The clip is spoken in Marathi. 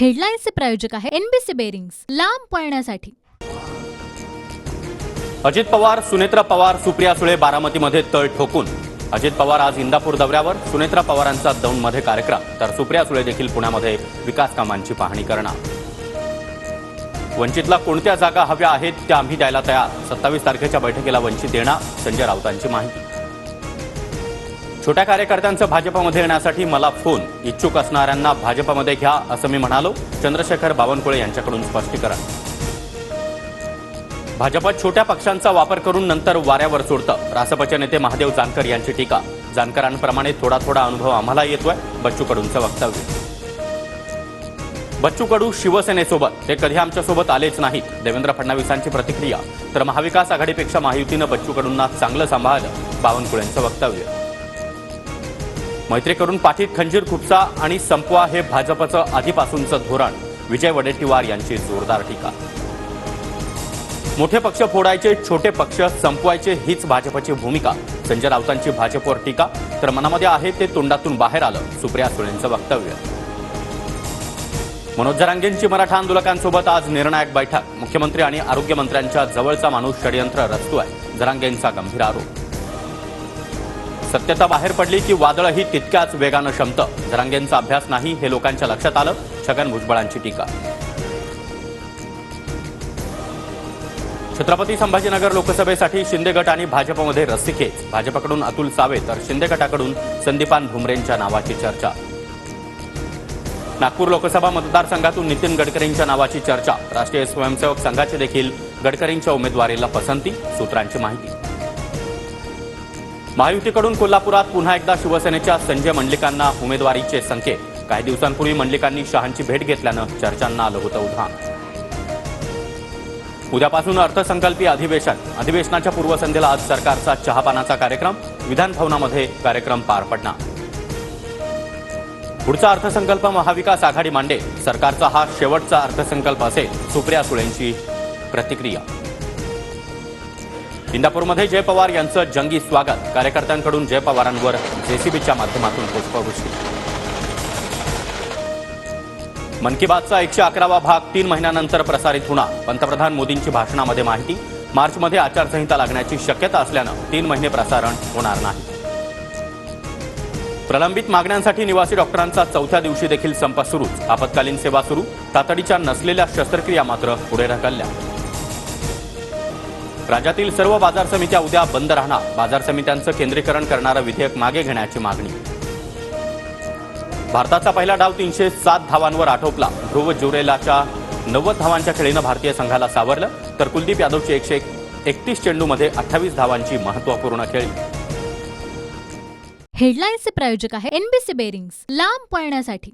हेडलाईन्सचे प्रायोजक आहे एनबीसी बेरिंग्स, लांब पळण्यासाठी। अजित पवार, सुनेत्रा पवार, सुप्रिया सुळे बारामतीमध्ये तळ ठोकून। अजित पवार आज इंदापूर दौऱ्यावर, सुनेत्रा पवारांचा दौंडमध्ये कार्यक्रम, तर सुप्रिया सुळे देखील पुण्यामध्ये विकास कामांची पाहणी करणार। वंचितला कोणत्या जागा हव्या आहेत त्या आम्ही द्यायला तयार, 27 तारखेच्या बैठकीला वंचित येणार, संजय राऊतांची माहिती। छोट्या कार्यकर्त्यांचं भाजपमध्ये येण्यासाठी मला फोन, इच्छुक असणाऱ्यांना भाजपमध्ये घ्या असं मी म्हणालो, चंद्रशेखर बावनकुळे यांच्याकडून स्पष्टीकरण। भाजपत छोट्या पक्षांचा वापर करून नंतर वाऱ्यावर सोडतं, रासपचे नेते महादेव जानकर यांची टीका। जानकरांप्रमाणे थोडा थोडा अनुभव आम्हाला येतोय, बच्चू कडूंचं वक्तव्य। बच्चू कडू शिवसेनेसोबत, ते कधी आमच्यासोबत आलेच नाहीत, देवेंद्र फडणवीसांची प्रतिक्रिया। तर महाविकास आघाडीपेक्षा महायुतीनं बच्चू कडूंना चांगलं सांभाळलं, बावनकुळेंचं वक्तव्य। मैत्री करून पाठीत खंजीर खुपसा आणि संपवा हे भाजपचं आधीपासूनचं धोरण, विजय वडेट्टीवार यांची जोरदार टीका। मोठे पक्ष फोडायचे, छोटे पक्ष संपवायचे हीच भाजपची भूमिका, संजय राऊतांची भाजपवर टीका। तर मनामध्ये आहे ते तोंडातून बाहेर आलं, सुप्रिया सुळेंचं वक्तव्य। मनोज जरांगेंची मराठा आंदोलकांसोबत आज निर्णायक बैठक, मुख्यमंत्री आणि आरोग्यमंत्र्यांच्या जवळचा माणूस षडयंत्र रचतोय, जरांगेंचा गंभीर आरोप। सत्यता बाहेर पडली की वादळही तितक्याच वेगानं शमतं, जरांगेंचा अभ्यास नाही हे लोकांच्या लक्षात आलं, छगन भुजबळांची टीका। छत्रपती संभाजीनगर लोकसभेसाठी शिंदे गट आणि भाजपमध्ये रस्सीखेच, भाजपकडून अतुल सावे तर शिंदे गटाकडून संदीपान भुमरेंच्या नावाची चर्चा। नागपूर लोकसभा मतदारसंघातून नितीन गडकरींच्या नावाची चर्चा, राष्ट्रीय स्वयंसेवक संघाची देखील गडकरींच्या उमेदवारीला पसंती, सूत्रांची माहिती। महायुतीकडून कोल्हापुरात पुन्हा एकदा शिवसेनेच्या संजय मंडलिकांना उमेदवारीचे संकेत, काही दिवसांपूर्वी मंडलिकांनी शहांची भेट घेतल्यानं चर्चांना आलं होतं उधाण। उद्यापासून अर्थसंकल्पीय अधिवेशनाच्या पूर्वसंध्येला आज सरकारचा चहापानाचा कार्यक्रम, विधान भवनामध्ये कार्यक्रम पार पडणार। पुढचा अर्थसंकल्प महाविकास आघाडी मांडे, सरकारचा हा शेवटचा अर्थसंकल्प असेल, सुप्रिया सुळेंची प्रतिक्रिया। इंदापूरमध्ये जय पवार यांचं जंगी स्वागत, कार्यकर्त्यांकडून जय पवारांवर जेसीबीच्या माध्यमातून पुष्पवृष्टी। मन की बातचा 111वा भाग 3 महिन्यानंतर प्रसारित होणार, पंतप्रधान मोदींची भाषणामध्ये माहिती। मार्चमध्ये आचारसंहिता लागण्याची शक्यता असल्यानं 3 महिने प्रसारण होणार नाही। प्रलंबित मागण्यांसाठी निवासी डॉक्टरांचा 4थ्या दिवशी देखील संप सुरूच, आपत्कालीन सेवा सुरू, तातडीच्या नसलेल्या शस्त्रक्रिया मात्र पुढे ढकलल्या। राज्यातील सर्व बाजार समित्या उद्या बंद राहणार, बाजार समित्यांचं केंद्रीकरण करणारं विधेयक मागे घेण्याची मागणी। भारताचा पहिला डाव 307 धावांवर आटोपला, ध्रुव जुरेलाच्या 90 धावांच्या खेळीनं भारतीय संघाला सावरलं, तर कुलदीप यादवची 131 चेंडूमध्ये 28 धावांची महत्त्वपूर्ण खेळी। हेडलाईन्सचे प्रायोजक आहे एनबीसी बेरिंग्स, लांब पळण्यासाठी।